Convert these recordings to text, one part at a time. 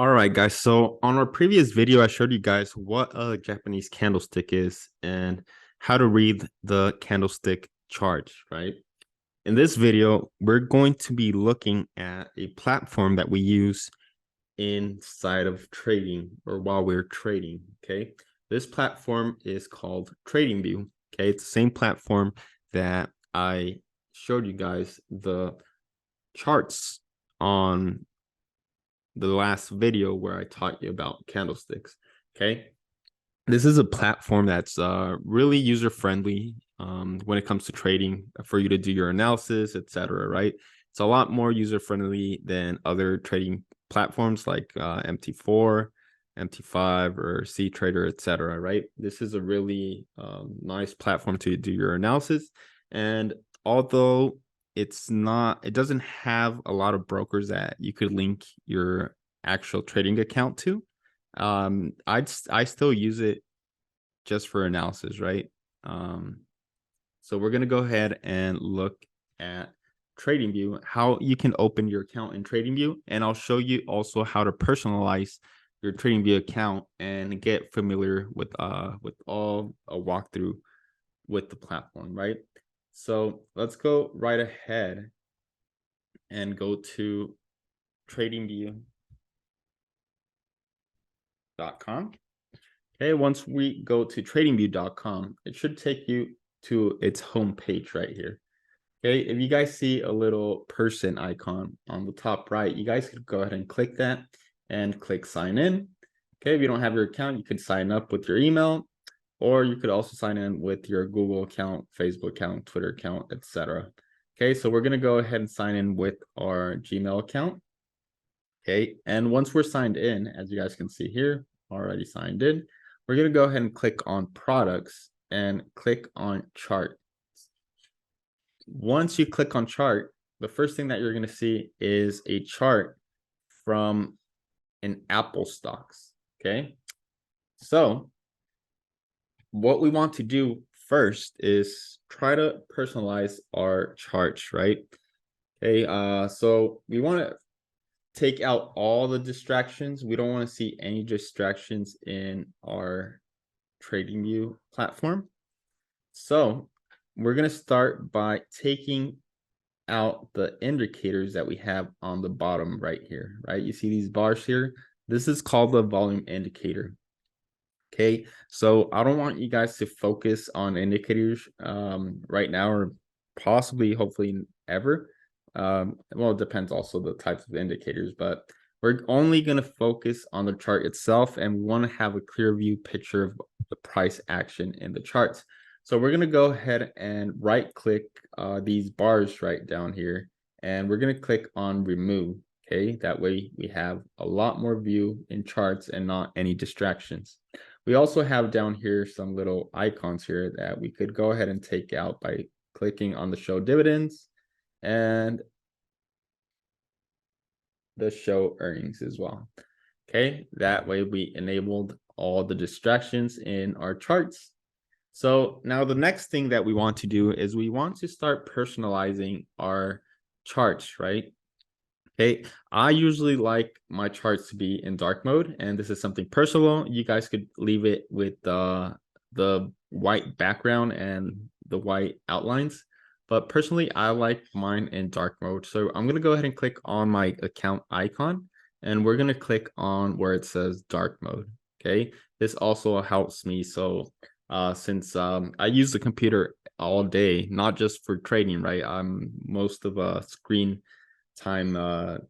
All right, guys. So on our previous video, I showed you guys what a Japanese candlestick is and how to read the candlestick chart, right? In this video, we're going to be looking at a platform that we use inside of trading or while we're trading, okay? This platform is called Tradingview, okay? It's the same platform that I showed you guys the charts on the last video where I taught you about candlesticks. Okay. This is a platform that's really user friendly when it comes to trading for you to do your analysis, etc. Right? It's a lot more user friendly than other trading platforms like MT4, MT5, or C Trader, etc. Right? This is a really nice platform to do your analysis, and although it doesn't have a lot of brokers that you could link your actual trading account to. I still use it just for analysis, right? Um, so we're gonna go ahead and look at TradingView, how you can open your account in TradingView, and I'll show you also how to personalize your TradingView account and get familiar with all a walkthrough with the platform, right? So let's go right ahead and go to tradingview.com. Okay, once we go to tradingview.com, it should take you to its home page right here. Okay, if you guys see a little person icon on the top right, you guys could go ahead and click that and click sign in. Okay, if you don't have your account, you could sign up with your email, or you could also sign in with your Google account, Facebook account, Twitter account, etc. Okay, so we're gonna go ahead and sign in with our Gmail account. Okay, and once we're signed in, as you guys can see here, already signed in, we're going to go ahead and click on products and click on chart. Once you click on chart, the first thing that you're going to see is a chart from an Apple stocks. Okay, so what we want to do first is try to personalize our charts, right? Okay, so we want to take out all the distractions. We don't want to see any distractions in our TradingView platform. So we're going to start by taking out the indicators that we have on the bottom right here, right? You see these bars here? This is called the volume indicator. Okay, so I don't want you guys to focus on indicators right now, or possibly, hopefully, ever. Well, it depends also the types of indicators, but we're only going to focus on the chart itself, and we want to have a clear view picture of the price action in the charts. So we're going to go ahead and right click these bars right down here, and we're going to click on remove. Okay, that way we have a lot more view in charts and not any distractions. We also have down here some little icons here that we could go ahead and take out by clicking on the show dividends and the show earnings as well. Okay, that way we enabled all the distractions in our charts. So now the next thing that we want to do is we want to start personalizing our charts, right? Okay, I usually like my charts to be in dark mode, and this is something personal. You guys could leave it with the white background and the white outlines, but personally, I like mine in dark mode. So I'm gonna go ahead and click on my account icon, and we're gonna click on where it says dark mode. Okay, this also helps me. So since I use the computer all day, not just for trading, right? I'm most of a screen time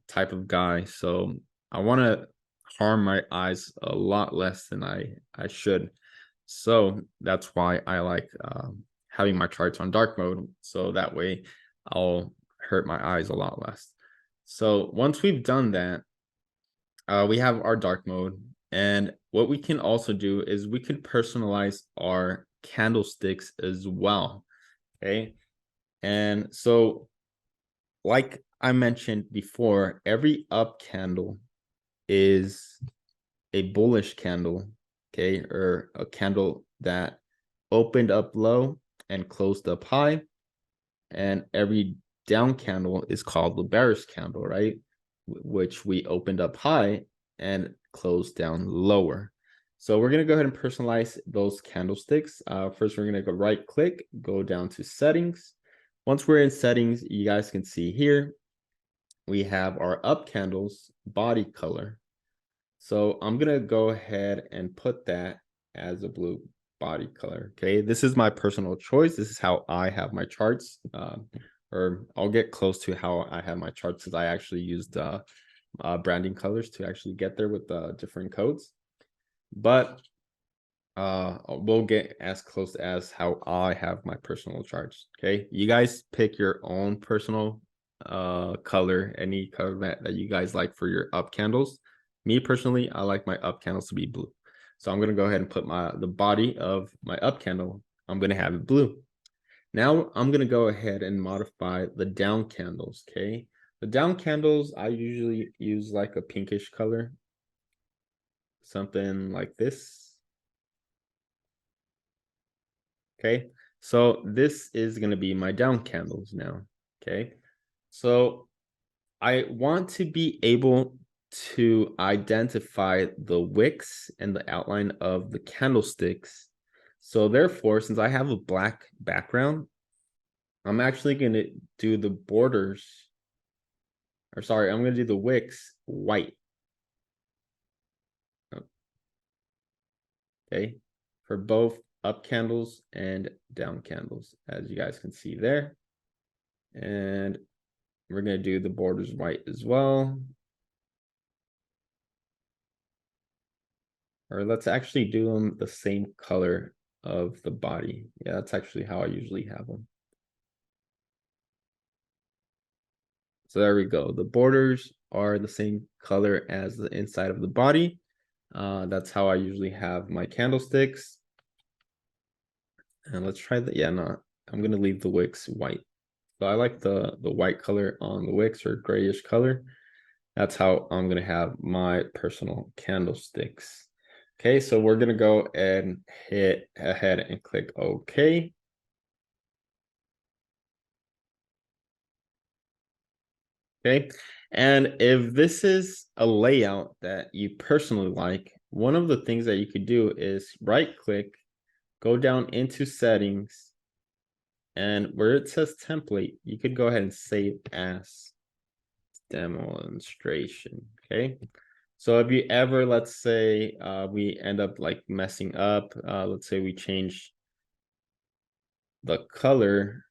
type of guy, so I want to harm my eyes a lot less than I should. So that's why I like having my charts on dark mode, so that way I'll hurt my eyes a lot less. So once we've done that, we have our dark mode, and what we can also do is we can personalize our candlesticks as well. Okay, and so like I mentioned before, every up candle is a bullish candle, okay, or a candle that opened up low and closed up high. And every down candle is called the bearish candle, right? Which we opened up high and close down lower. So we're going to go ahead and personalize those candlesticks. First, we're going to go right click, go down to settings. Once we're in settings, you guys can see here, we have our up candles body color. So I'm going to go ahead and put that as a blue body color. Okay, this is my personal choice. This is how I have my charts, or I'll get close to how I have my charts because I actually used branding colors to actually get there with the different codes. But we'll get as close as how I have my personal charts. Okay, you guys pick your own personal color, any color that you guys like for your up candles. Me personally, I like my up candles to be blue. So I'm going to go ahead and put the body of my up candle, I'm going to have it blue. Now I'm going to go ahead and modify the down candles. Okay, the down candles, I usually use like a pinkish color, something like this. Okay, so this is going to be my down candles now. Okay, so I want to be able to identify the wicks and the outline of the candlesticks. So therefore, since I have a black background, I'm actually going to do the borders, or sorry, I'm going to do the wicks white. Okay, for both up candles and down candles, as you guys can see there. And we're going to do the borders white as well. Or let's actually do them the same color of the body. Yeah, that's actually how I usually have them. So there we go. The borders are the same color as the inside of the body. That's how I usually have my candlesticks. And let's try that. Yeah, no, I'm going to leave the wicks white. So I like the white color on the wicks, or grayish color. That's how I'm going to have my personal candlesticks. Okay, so we're going to go and hit ahead and click OK. Okay, and if this is a layout that you personally like, one of the things that you could do is right click, go down into settings, and where it says template, you could go ahead and save as demonstration. Okay, so if you ever, let's say we end up like messing up, let's say we change the color,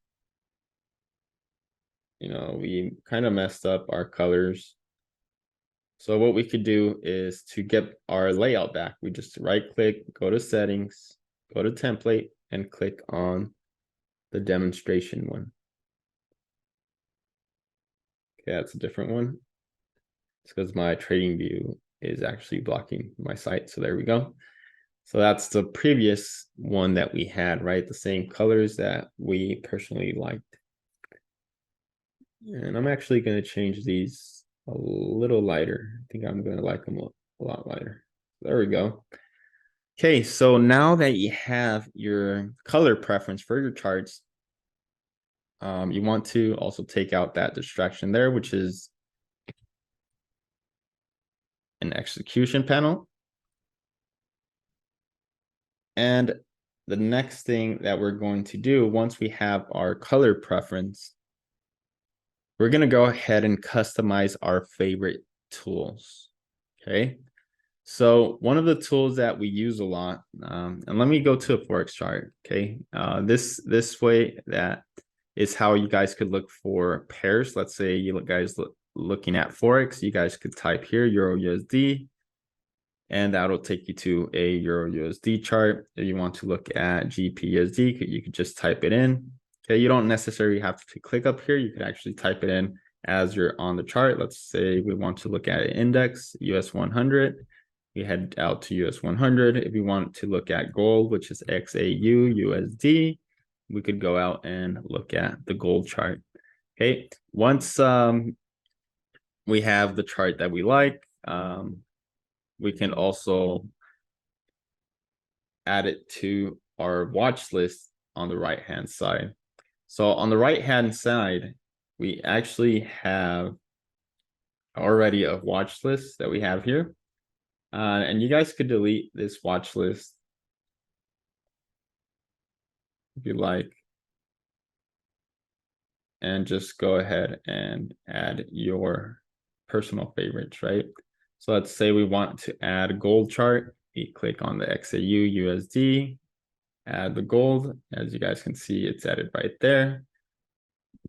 we kind of messed up our colors. So what we could do is, to get our layout back, we just right click, go to settings, go to template, and click on the demonstration one. Okay, that's a different one. It's because my Tradingview is actually blocking my site. So there we go. So that's the previous one that we had, right? The same colors that we personally liked. And I'm actually going to change these a little lighter. I think I'm going to like them a lot lighter. There we go. Okay, so now that you have your color preference for your charts, you want to also take out that distraction there, which is an execution panel. And the next thing that we're going to do, once we have our color preference, we're going to go ahead and customize our favorite tools. Okay, so one of the tools that we use a lot, and let me go to a Forex chart. Okay, this way, that is how you guys could look for pairs. Let's say you guys looking at Forex, you guys could type here Euro USD, and that'll take you to a Euro USD chart. If you want to look at GPUSD, you could just type it in. Okay, you don't necessarily have to click up here. You could actually type it in as you're on the chart. Let's say we want to look at an index, US 100. We head out to US 100. If we want to look at gold, which is XAU USD, we could go out and look at the gold chart. Okay, once we have the chart that we like, we can also add it to our watch list on the right hand side. So on the right hand side, we actually have already a watch list that we have here. And you guys could delete this watch list if you like, and just go ahead and add your personal favorites, right? So let's say we want to add a gold chart. We click on the XAU USD, add the gold. As you guys can see, it's added right there.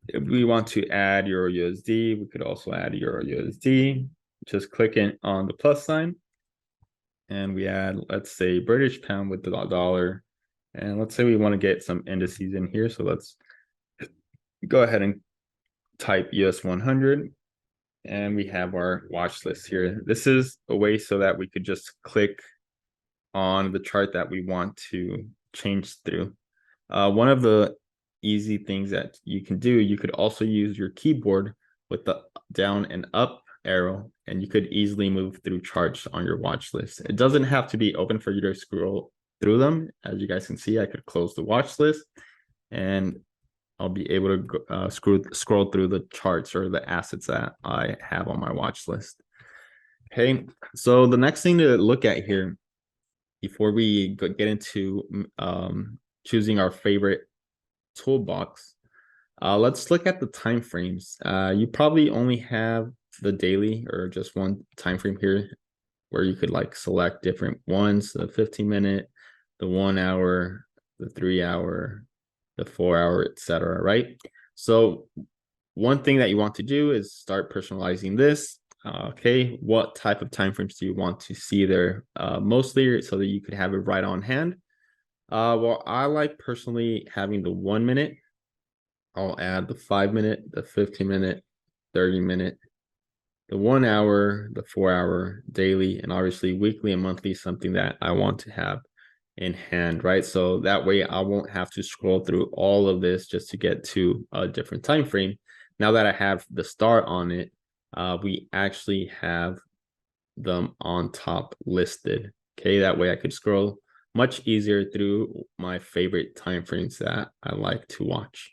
If we want to add Euro USD, we could also add Euro USD. Just click in on the plus sign. And we add, let's say, British pound with the dollar. And let's say we want to get some indices in here. So let's go ahead and type US 100. And we have our watch list here. This is a way so that we could just click on the chart that we want to change through. One of the easy things that you can do, you could also use your keyboard with the down and up arrow, and you could easily move through charts on your watch list. It doesn't have to be open for you to scroll through them. As you guys can see, I could close the watch list and I'll be able to scroll through the charts or the assets that I have on my watch list. Okay, so the next thing to look at here before we get into choosing our favorite toolbox, let's look at the time frames. You probably only have the daily or just one time frame here where you could like select different ones, the 15-minute, the 1 hour, the 3 hour, the 4 hour, etc. Right? So one thing that you want to do is start personalizing this. Okay, what type of time frames do you want to see there? Mostly so that you could have it right on hand. Well, I like personally having the 1 minute. I'll add the 5-minute, the 15-minute, 30-minute, the 1 hour, the 4 hour, daily, and obviously weekly and monthly, something that I want to have in hand, right? So that way I won't have to scroll through all of this just to get to a different time frame. Now that I have the start on it, we actually have them on top listed. Okay, that way I could scroll much easier through my favorite time frames that I like to watch.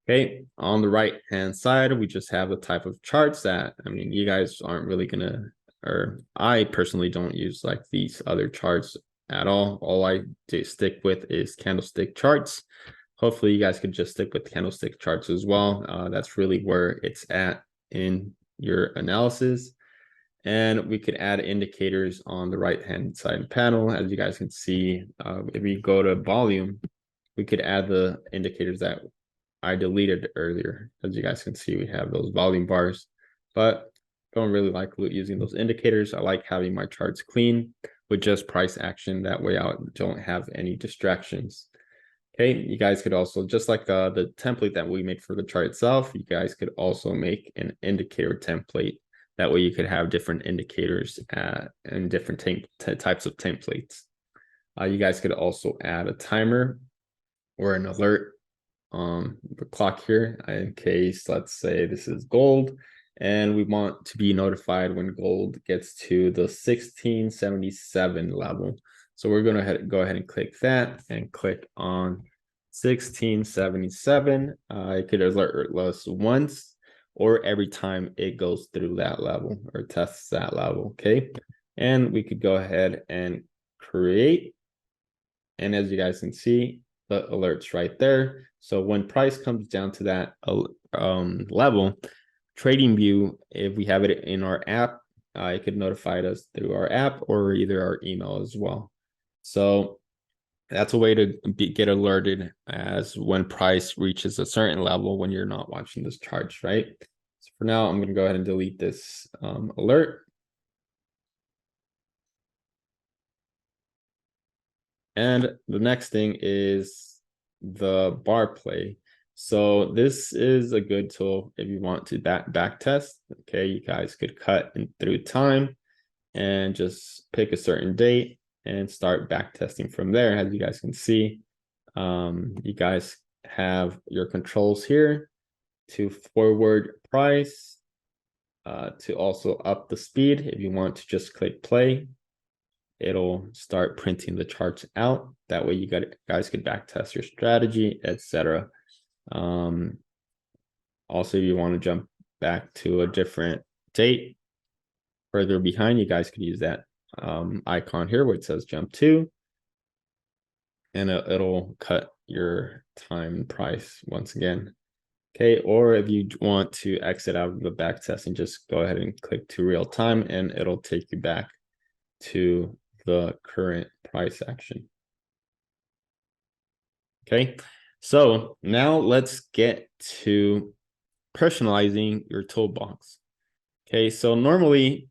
Okay, on the right hand side, we just have the type of charts that, I mean, you guys aren't really gonna, or I personally don't use like these other charts at all. All I do stick with is candlestick charts. Hopefully you guys could just stick with candlestick charts as well. That's really where it's at in your analysis. And we could add indicators on the right hand side panel. As you guys can see, if we go to volume, we could add the indicators that I deleted earlier. As you guys can see, we have those volume bars, but don't really like using those indicators. I like having my charts clean with just price action. That way I don't have any distractions. Okay, you guys could also, just like the template that we made for the chart itself, you guys could also make an indicator template. That way you could have different indicators and different types of templates. You guys could also add a timer or an alert on the clock here in case, let's say this is gold and we want to be notified when gold gets to the 1677 level. So we're going to go ahead and click that and click on 1677. It could alert us once or every time it goes through that level or tests that level. Okay, and we could go ahead and create, and as you guys can see, the alerts right there. So when price comes down to that level, Tradingview, if we have it in our app, it could notify us through our app or either our email as well. So that's a way to get alerted as when price reaches a certain level when you're not watching this charts, right? So for now, I'm going to go ahead and delete this alert. And the next thing is the bar play. So this is a good tool if you want to back test. Okay, you guys could cut in through time and just pick a certain date and start back testing from there. As you guys can see, you guys have your controls here to forward price, to also up the speed. If you want to just click play, it'll start printing the charts out. That way you guys could back test your strategy, etc. Also, if you want to jump back to a different date further behind, you guys could use that icon here where it says jump to, and it'll cut your time price once again. Okay, or if you want to exit out of the back test and just go ahead and click to real time, and it'll take you back to the current price action. Okay, so now let's get to personalizing your toolbox. Okay, so normally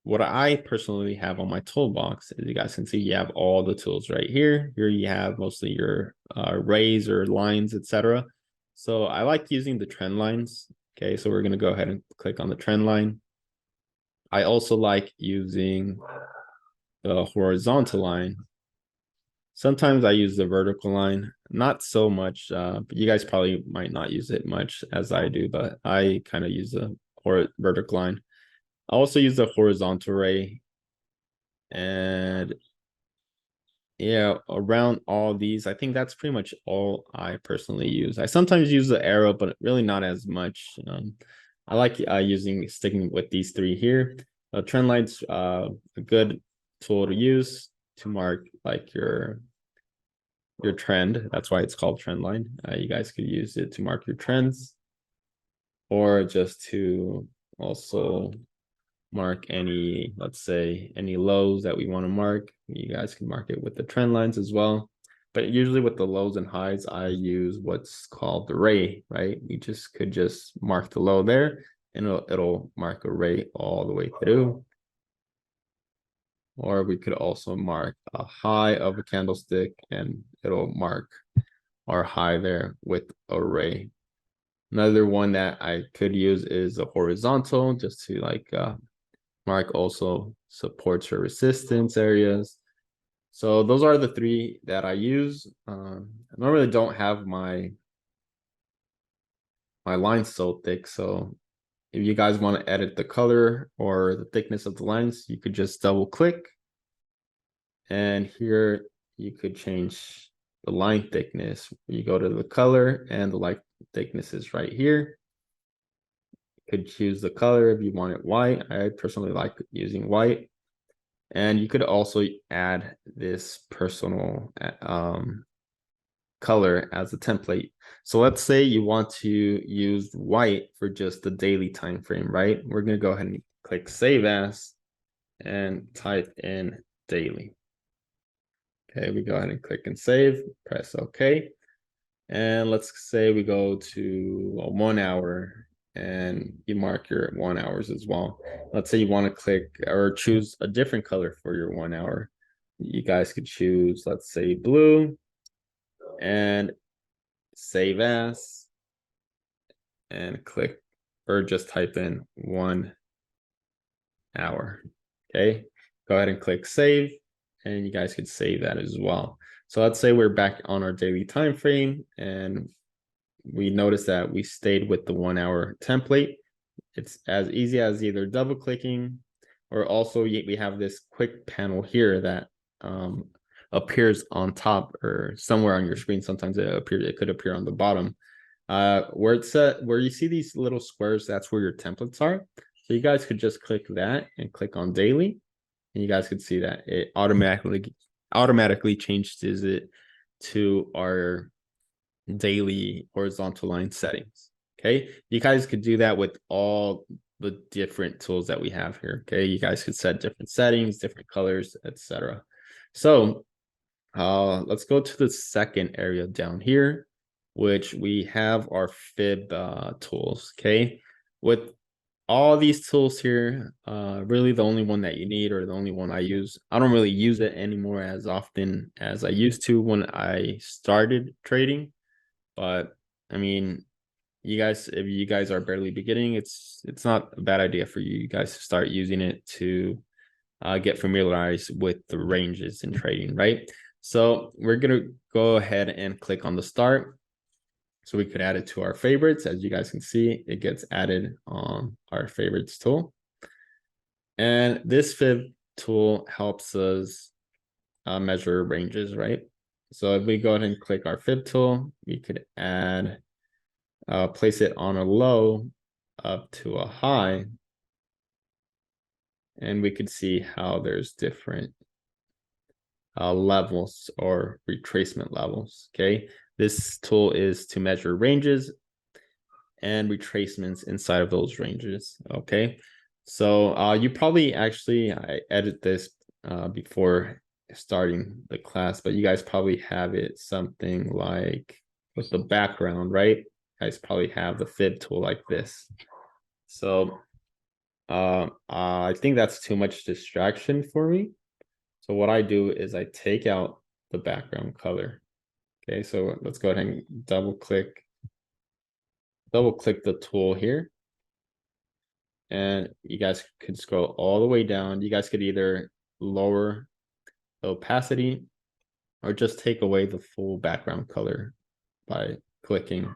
what I personally have on my toolbox, as you guys can see, you have all the tools right here. Here you have mostly your rays or lines, etc. So I like using the trend lines. Okay, so we're going to go ahead and click on the trend line. I also like using the horizontal line. Sometimes I use the vertical line, not so much, but you guys probably might not use it much as I do, but I kind of use the vertical line. I also use the horizontal ray, and yeah, around all these, I think that's pretty much all I personally use. I sometimes use the arrow, but really not as much. I like sticking with these three here. Trend line's a good tool to use to mark like your trend. That's why it's called trend line. You guys could use it to mark your trends, or just to also mark any, let's say, any lows that we want to mark. You guys can mark it with the trend lines as well. But usually with the lows and highs, I use what's called the ray, right? You could just mark the low there, and it'll mark a ray all the way through. Or we could also mark a high of a candlestick, and it'll mark our high there with a ray. Another one that I could use is a horizontal, just to like mark also supports or resistance areas. So those are the three that I use. I normally don't have my lines so thick, so if you guys want to edit the color or the thickness of the lines, you could just double click, and here you could change the line thickness. You go to the color, and the line thickness is right here. You could choose the color if you want it white. I personally like using white. And you could also add this personal color as a template. So let's say you want to use white for just the daily time frame, right? We're going to go ahead and click save as and type in daily. Okay, we go ahead and click and save, press OK. And let's say we go to 1 hour, and you mark your 1 hours as well. Let's say you want to click or choose a different color for your 1 hour. You guys could choose, let's say, blue, and save as, and click, or just type in 1 hour. Okay, go ahead and click save, and you guys could save that as well. So let's say we're back on our daily time frame, and we notice that we stayed with the 1 hour template. It's as easy as either double clicking, or also we have this quick panel here that appears on top or somewhere on your screen. Sometimes it could appear on the bottom. Where it's where you see these little squares, that's where your templates are. So you guys could just click that and click on daily, and you guys could see that it automatically changes it to our daily horizontal line settings. Okay, you guys could do that with all the different tools that we have here. Okay, you guys could set different settings, different colors, etc. So let's go to the second area down here, which we have our fib tools. Okay, with all these tools here, really the only one that you need, or the only one I use, I don't really use it anymore as often as I used to when I started trading. But I mean, if you guys are barely beginning, it's not a bad idea for you guys to start using it to get familiarized with the ranges in trading, right? So we're gonna go ahead and click on the start, so we could add it to our favorites. As you guys can see, it gets added on our favorites tool, and this fib tool helps us measure ranges, right? So if we go ahead and click our fib tool, we could add place it on a low up to a high. and we could see how there's different levels or retracement levels. Okay, this tool is to measure ranges and retracements inside of those ranges. Okay, so you probably I edit this before starting the class, but you guys probably have it something like with the background, right? You guys probably have the fib tool like this. So I think that's too much distraction for me. So what I do is I take out the background color. Okay, so let's go ahead and double click the tool here. And you guys could scroll all the way down. You guys could either lower the opacity or just take away the full background color by clicking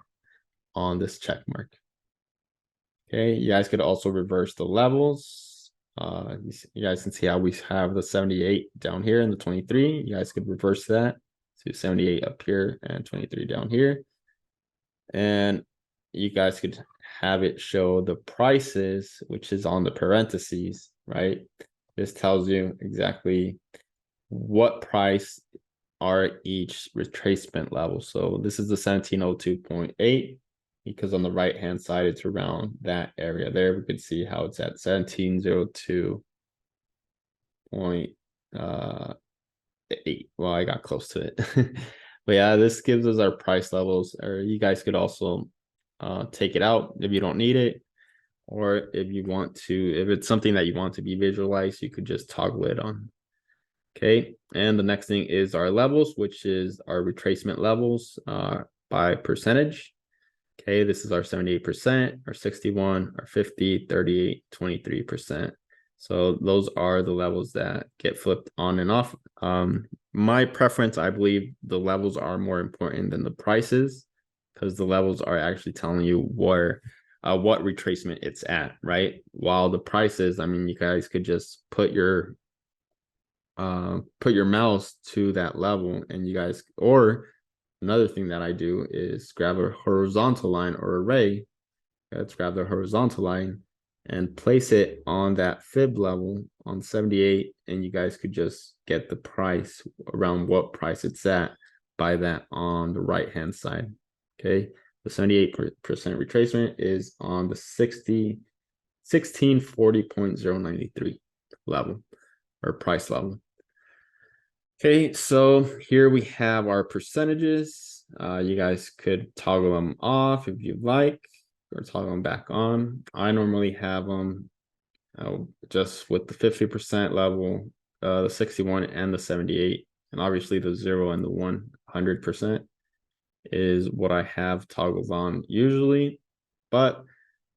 on this check mark. Okay, you guys could also reverse the levels. You guys can see how we have the 78 down here and the 23. You guys could reverse that to 78 up here and 23 down here. And you guys could have it show the prices, which is on the parentheses, right? This tells you exactly what price are each retracement level. So this is the 1702.8, because on the right hand side it's around that area there. We could see how it's at 1702.8. Well, I got close to it. But yeah, this gives us our price levels. Or you guys could also take it out if you don't need it, or if you want to, if it's something that you want to be visualized, you could just toggle it on. Okay, and the next thing is our levels, which is our retracement levels by percentage. Okay, this is our 78%, our 61, our 50, 38, 23%. So those are the levels that get flipped on and off. My preference, I believe the levels are more important than the prices, because the levels are actually telling you where what retracement it's at, right? While the prices, I mean, you guys could just put your mouse to that level, and you guys, or another thing that I do is grab a horizontal line or array. Let's grab the horizontal line and place it on that fib level on 78, and you guys could just get the price around what price it's at by that on the right hand side. Okay, the 78% retracement is on the 1640.093 level or price level. Okay, so here we have our percentages. You guys could toggle them off if you like, or toggle them back on. I normally have them just with the 50% level, the 61 and the 78, and obviously the 0 and the 100% is what I have toggles on usually. But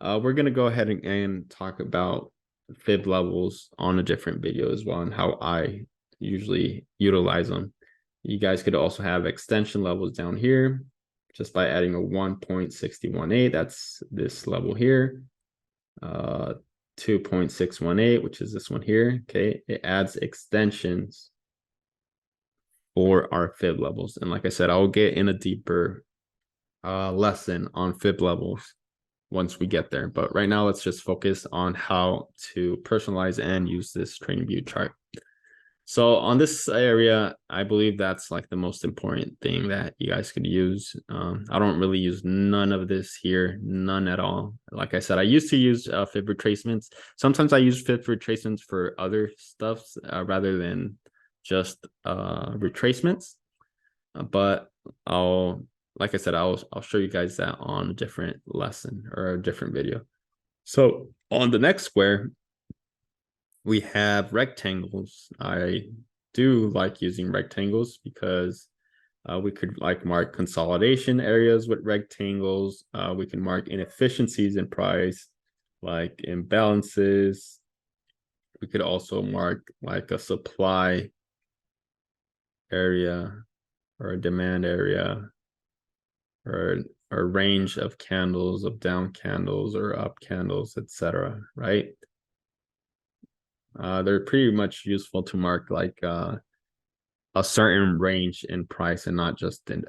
we're gonna go ahead and talk about fib levels on a different video as well, and how I usually utilize them. You guys could also have extension levels down here just by adding a 1.618. That's this level here. 2.618, which is this one here. Okay, it adds extensions for our fib levels. And like I said, I'll get in a deeper lesson on fib levels once we get there. But right now, let's just focus on how to personalize and use this Tradingview chart. So on this area, I believe that's like the most important thing that you guys could use. I don't really use none of this here, none at all. Like I said, I used to use fib retracements. Sometimes I use fib retracements for other stuffs rather than just retracements. But like I said, I'll show you guys that on a different lesson or a different video. So on the next square, we have rectangles. I do like using rectangles because we could like mark consolidation areas with rectangles. We can mark inefficiencies in price, like imbalances. We could also mark like a supply area or a demand area, or a range of candles, of down candles or up candles, etc. Right? They're pretty much useful to mark like a certain range in price and not just in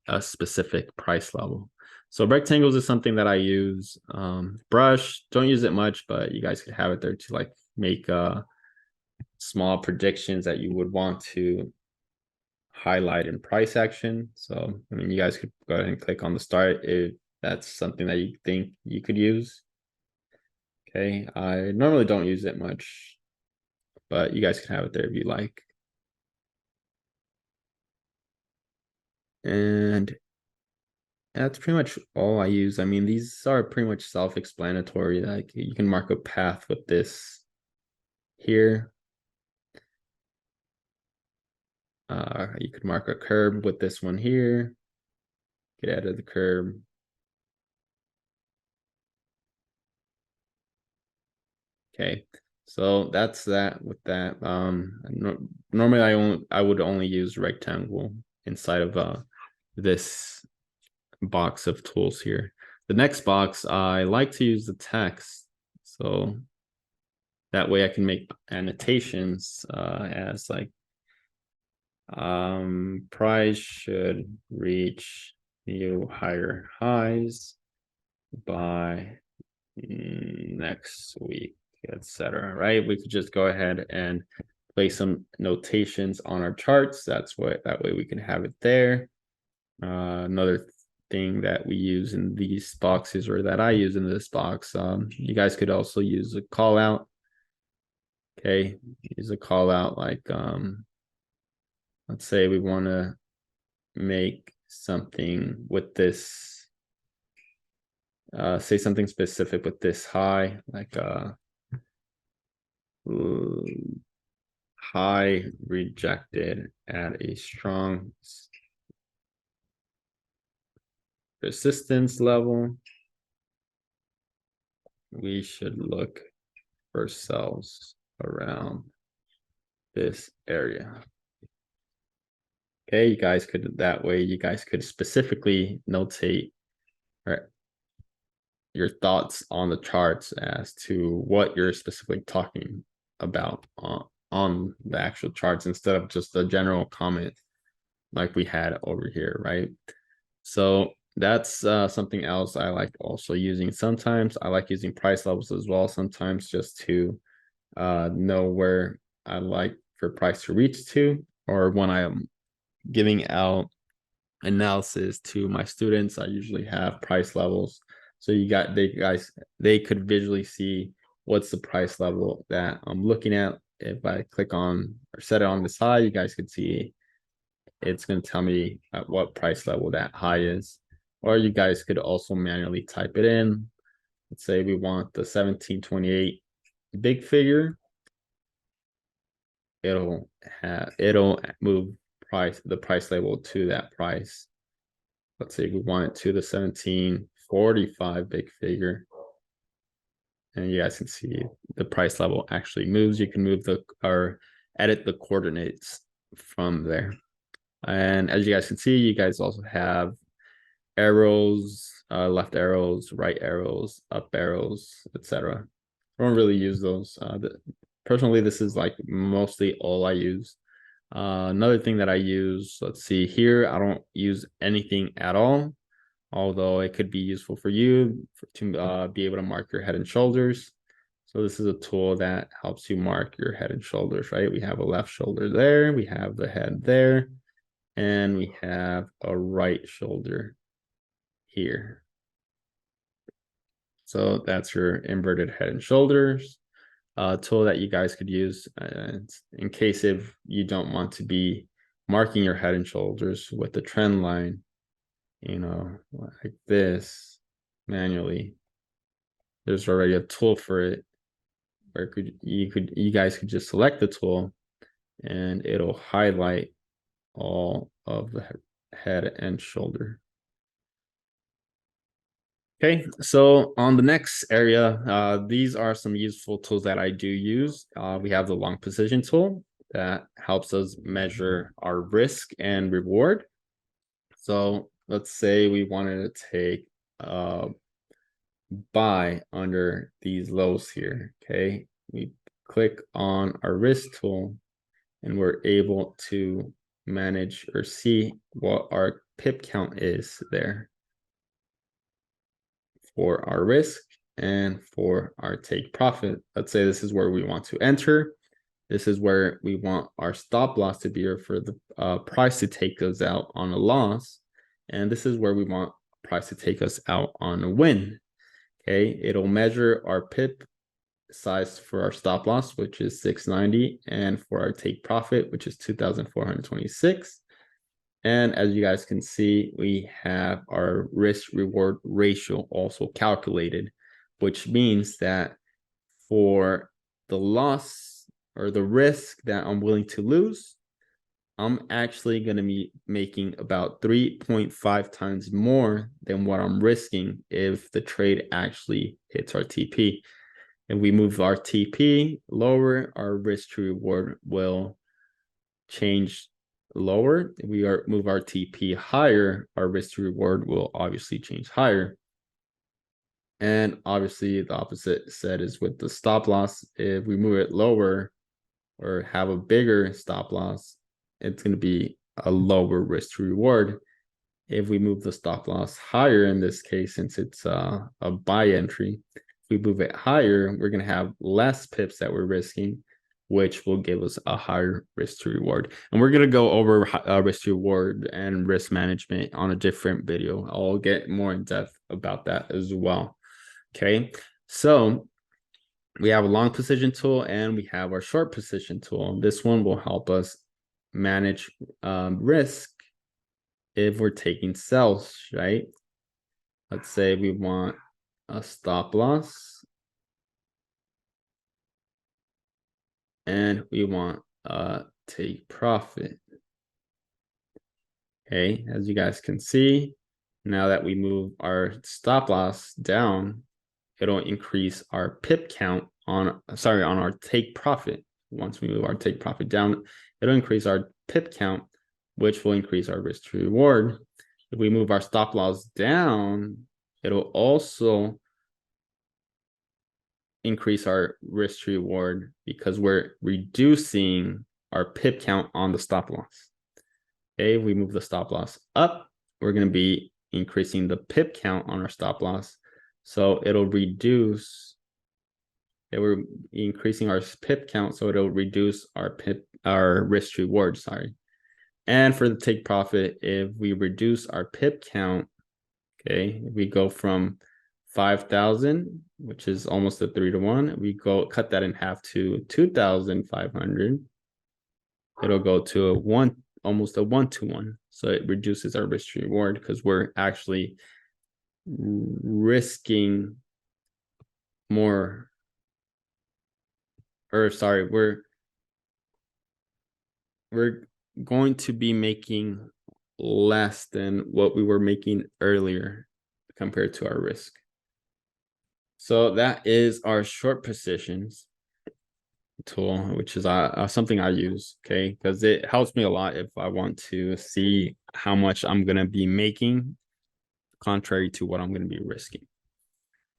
a specific price level. So rectangles is something that I use. Brush, don't use it much, but you guys could have it there to like make small predictions that you would want to highlight in price action. So, I mean, you guys could go ahead and click on the start if that's something that you think you could use. Okay, I normally don't use it much, but you guys can have it there if you like. And that's pretty much all I use. I mean, these are pretty much self-explanatory. Like you can mark a path with this here. You could mark a curve with this one here. Get out of the curve. Okay, so that's that with that. Normally I would only use rectangle inside of this box of tools here. The next box, I like to use the text. So that way I can make annotations as like price should reach new higher highs by next week, etc. Right? We could just go ahead and place some notations on our charts. That way we can have it there. Another thing that we use in these boxes, or that I use in this box, you guys could also use a call out. Okay, use a call out like let's say we want to make something with this, say something specific with this high, like high rejected at a strong resistance level. We should look for sells around this area. Okay, you guys could, that way you guys could specifically notate your thoughts on the charts as to what you're specifically talking about on the actual charts, instead of just a general comment like we had over here, right? So that's something else I like also using. Sometimes I like using price levels as well, sometimes just to know where I like for price to reach to, or when I am giving out analysis to my students, I usually have price levels. So they could visually see what's the price level that I'm looking at. If I click on or set it on this high, you guys could see it's going to tell me at what price level that high is. Or you guys could also manually type it in. Let's say we want the 1728 big figure. It'll move the price label to that price. Let's say we want it to the 1745 big figure. And you guys can see the price level actually moves. You can move or edit the coordinates from there. And as you guys can see, you guys also have arrows, left arrows, right arrows, up arrows, etc. I don't really use those. Personally, this is like mostly all I use. Another thing that I use, let's see here, I don't use anything at all, although it could be useful for you to be able to mark your head and shoulders. So this is a tool that helps you mark your head and shoulders, right? We have a left shoulder there, we have the head there, and we have a right shoulder here. So that's your inverted head and shoulders tool that you guys could use in case if you don't want to be marking your head and shoulders with the trend line, you know, like this manually. There's already a tool for it where you guys could just select the tool and it'll highlight all of the head and shoulder. Okay, so on the next area, these are some useful tools that I do use. We have the long position tool that helps us measure our risk and reward. So let's say we wanted to take a buy under these lows here. Okay, we click on our risk tool and we're able to manage or see what our pip count is there for our risk, And for our take profit, let's say this is where we want to enter. This is where we want our stop loss to be, or for the price to take us out on a loss. And this is where we want price to take us out on a win. Okay, it'll measure our pip size for our stop loss, which is 690, and for our take profit, which is 2,426. And as you guys can see, we have our risk reward ratio also calculated, which means that for the loss or the risk that I'm willing to lose, I'm actually going to be making about 3.5 times more than what I'm risking if the trade actually hits our TP. If we move our TP lower, our risk to reward will change lower. If we move our TP higher, our risk to reward will obviously change higher. And obviously the opposite set is with the stop loss. If we move it lower or have a bigger stop loss, it's going to be a lower risk to reward. If we move the stop loss higher, in this case, since it's a buy entry, if we move it higher, we're going to have less pips that we're risking, which will give us a higher risk to reward. And we're going to go over risk to reward and risk management on a different video. I'll get more in depth about that as well. Okay, so we have a long position tool and we have our short position tool. This one will help us manage risk if we're taking sells, right? Let's say we want a stop loss and we want a take profit. Okay, as you guys can see, now that we move our stop loss down, it'll increase our pip count on our take profit. Once we move our take profit down, it'll increase our pip count, which will increase our risk to reward. If we move our stop loss down, it'll also increase our risk to reward because we're reducing our pip count on the stop loss. Okay, if we move the stop loss up, we're going to be increasing the pip count on our stop loss. So it'll reduce, we're increasing our pip count, so it'll reduce our risk to reward, sorry. And for the take profit, if we reduce our pip count, okay, if we go from 5,000, which is almost a 3-to-1, we cut that in half to 2,500. It'll go to almost a 1-to-1. So it reduces our risk to reward because we're actually risking more, or sorry, we're going to be making less than what we were making earlier compared to our risk. So that is our short positions tool, which is something I use, okay, because it helps me a lot if I want to see how much I'm going to be making contrary to what I'm going to be risking.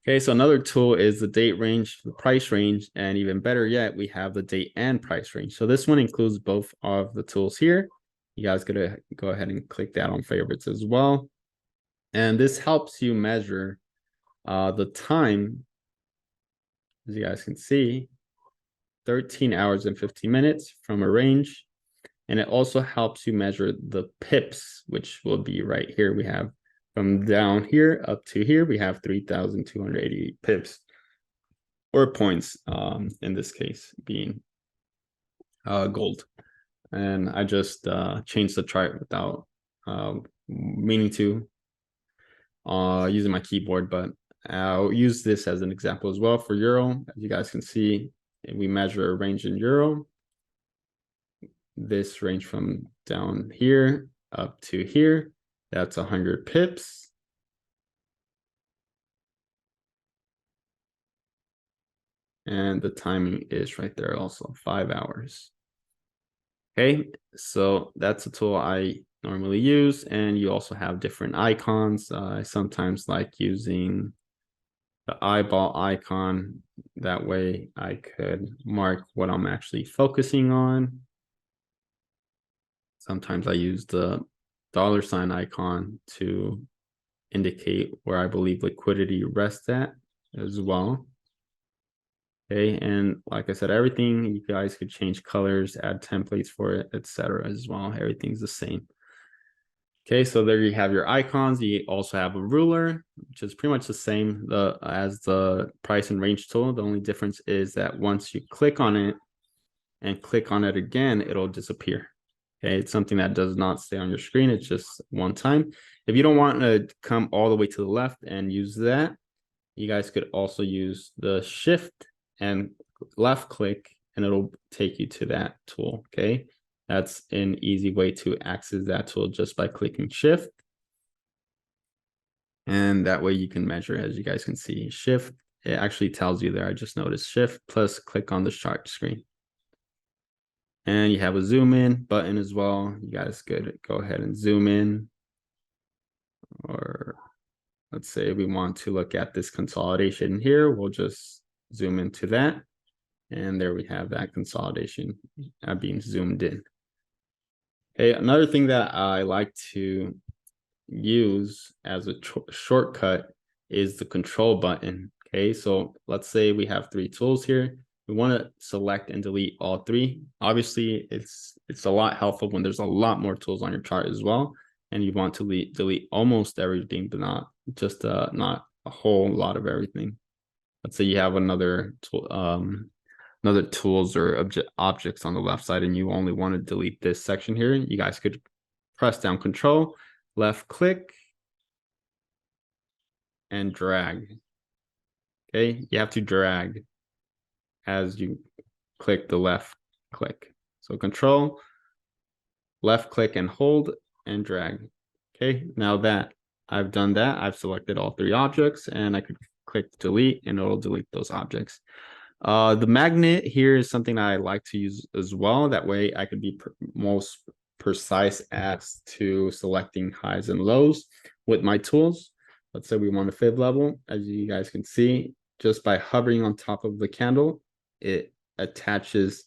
Okay, so another tool is the date range, the price range, and even better yet, we have the date and price range. So this one includes both of the tools here. You guys gotta go ahead and click that on favorites as well. And this helps you measure the time, as you guys can see, 13 hours and 15 minutes from a range. And it also helps you measure the pips, which will be right here. We have from down here up to here, we have 3,288 pips or points, in this case being gold. And I just changed the chart without meaning to using my keyboard, but I'll use this as an example as well for euro. As you guys can see, we measure a range in euro. This range from down here up to here, that's 100 pips. And the timing is right there also, 5 hours. Okay, so that's a tool I normally use. And you also have different icons. I sometimes like using the eyeball icon. That way I could mark what I'm actually focusing on. Sometimes I use the $ icon to indicate where I believe liquidity rests at. as well. Okay, and like I said, everything, you guys could change colors, add templates for it, etc. as well. Everything's the same. Okay, so there you have your icons. You also have a ruler, which is pretty much the same as the price and range tool. The only difference is that once you click on it and click on it again, it'll disappear. Okay, it's something that does not stay on your screen. It's just one time. If you don't want to come all the way to the left and use that, you guys could also use the shift and left click, and it'll take you to that tool. Okay, that's an easy way to access that tool, just by clicking shift. And that way you can measure, as you guys can see, shift. It actually tells you there. I just noticed shift plus click on the chart screen. And you have a zoom in button as well. You guys could go ahead and zoom in. Or let's say we want to look at this consolidation here. We'll just zoom into that. And there we have that consolidation being zoomed in. Okay, another thing that I like to use as a shortcut is the control button. Okay, so let's say we have 3 tools here. We want to select and delete all 3. Obviously, it's a lot helpful when there's a lot more tools on your chart as well, and you want to delete almost everything, but not just not a whole lot of everything. Let's say you have another tool, another tools or objects on the left side, and you only want to delete this section here. You guys could press down Control, left click, and drag. Okay, you have to drag as you click the left click. So Control, left click and hold, and drag. Okay, now that I've done that, I've selected all 3 objects, and I could click delete, and it'll delete those objects. The magnet here is something I like to use as well. That way I could be most precise as to selecting highs and lows with my tools. Let's say we want a fib level. As you guys can see, just by hovering on top of the candle, it attaches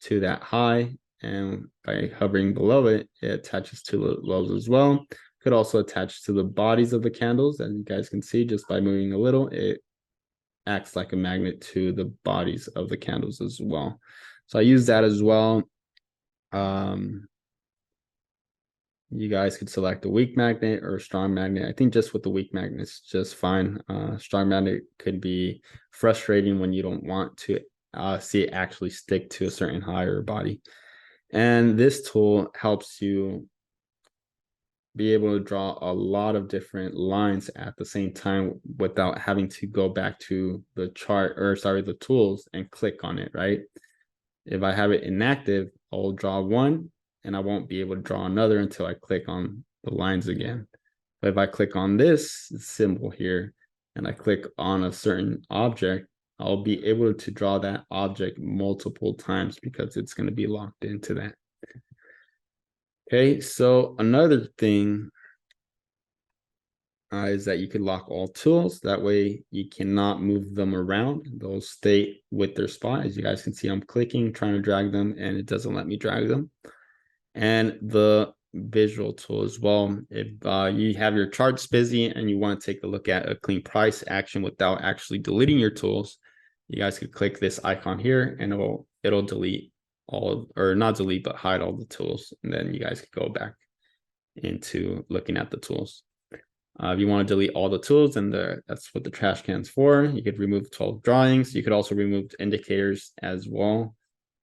to that high, and by hovering below it, it attaches to the lows as well. Could also attach to the bodies of the candles. As you guys can see, just by moving a little, it acts like a magnet to the bodies of the candles as well. So I use that as well. You guys could select a weak magnet or a strong magnet. I think just with the weak magnet, it's just fine. Strong magnet could be frustrating when you don't want to see it actually stick to a certain high or body. And this tool helps you be able to draw a lot of different lines at the same time without having to go back to the chart, or sorry, the tools, and click on it, right? If I have it inactive, I'll draw one and I won't be able to draw another until I click on the lines again. But if I click on this symbol here and I click on a certain object, I'll be able to draw that object multiple times because it's going to be locked into that. Okay, so another thing is that you could lock all tools. That way you cannot move them around. They'll stay with their spot. As you guys can see, I'm clicking, trying to drag them, and it doesn't let me drag them. And the visual tool as well. If you have your charts busy and you want to take a look at a clean price action without actually deleting your tools, you guys could click this icon here, and it'll delete all, or not delete, but hide all the tools. And then you guys could go back into looking at the tools. If you want to delete all the tools, then that's what the trash can's for. You could remove 12 drawings. You could also remove indicators as well.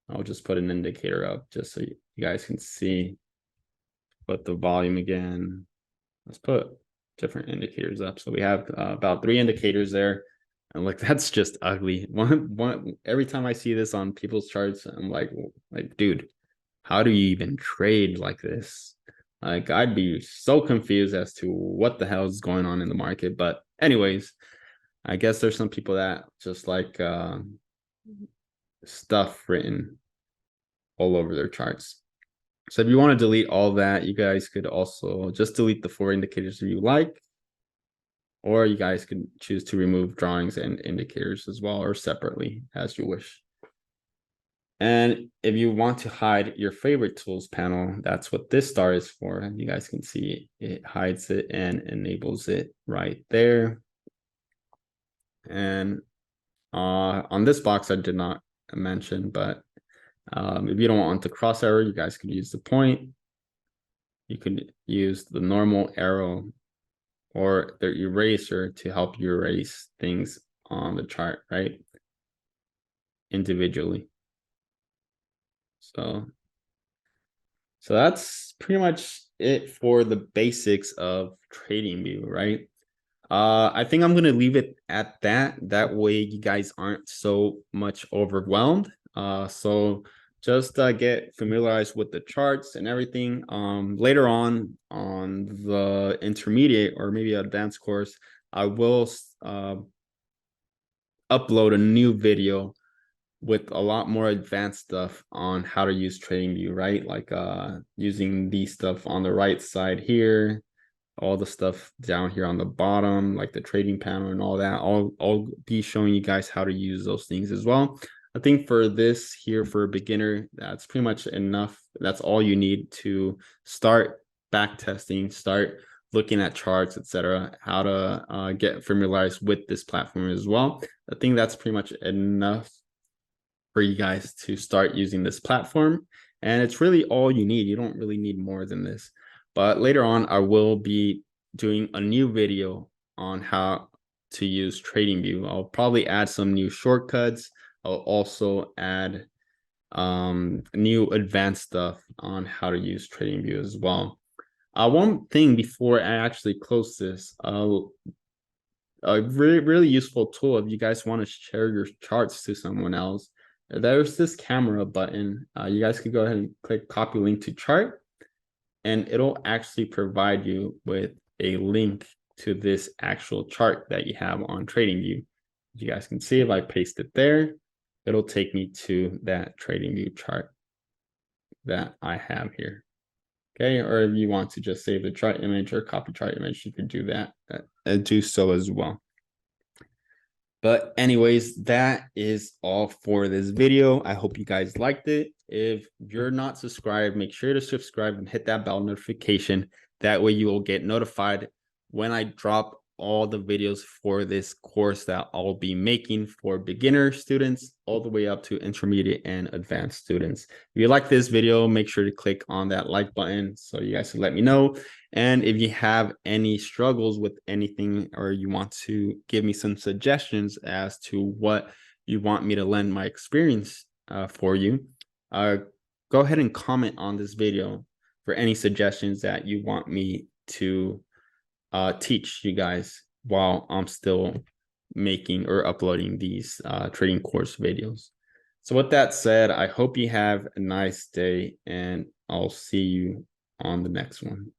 I'll just put an indicator up just so you guys can see. Put the volume again. Let's put different indicators up. So we have about 3 indicators there. And like, that's just ugly. Every time I see this on people's charts, I'm like, dude, how do you even trade like this? Like, I'd be so confused as to what the hell is going on in the market. But anyways, I guess there's some people that just like stuff written all over their charts. So if you want to delete all that, you guys could also just delete the 4 indicators that you like, or you guys could choose to remove drawings and indicators as well, or separately as you wish. And if you want to hide your favorite tools panel, that's what this star is for. And you guys can see it hides it and enables it right there. And on this box, I did not mention, but if you don't want the cross arrow, you guys could use the point. You could use the normal arrow or the eraser to help you erase things on the chart, right? Individually. So that's pretty much it for the basics of Tradingview, right? I think I'm gonna leave it at that. That way you guys aren't so much overwhelmed. So just get familiarized with the charts and everything. Later on the intermediate or maybe advanced course, I will upload a new video with a lot more advanced stuff on how to use TradingView, right? Like using these stuff on the right side here, all the stuff down here on the bottom, like the trading panel and all that. I'll be showing you guys how to use those things as well. I think for this here, for a beginner, that's pretty much enough. That's all you need to start back testing, start looking at charts, etc. How to get familiarized with this platform as well. I think that's pretty much enough for you guys to start using this platform. And it's really all you need. You don't really need more than this. But later on, I will be doing a new video on how to use TradingView. I'll probably add some new shortcuts. I'll also add new advanced stuff on how to use TradingView as well. One thing before I actually close this, a really useful tool if you guys want to share your charts to someone else. There's this camera button. You guys could go ahead and click copy link to chart, and it'll actually provide you with a link to this actual chart that you have on TradingView. You guys can see if I paste it there, it'll take me to that TradingView chart that I have here. Okay, or if you want to just save the chart image or copy chart image, you could do that and do so as well. But anyways, that is all for this video. I hope you guys liked it. If you're not subscribed, make sure to subscribe and hit that bell notification. That way you will get notified when I drop all the videos for this course that I'll be making for beginner students all the way up to intermediate and advanced students. If you like this video, make sure to click on that like button so you guys can let me know. And if you have any struggles with anything or you want to give me some suggestions as to what you want me to lend my experience for you, go ahead and comment on this video for any suggestions that you want me to teach you guys while I'm still making or uploading these trading course videos. So with that said, I hope you have a nice day and I'll see you on the next one.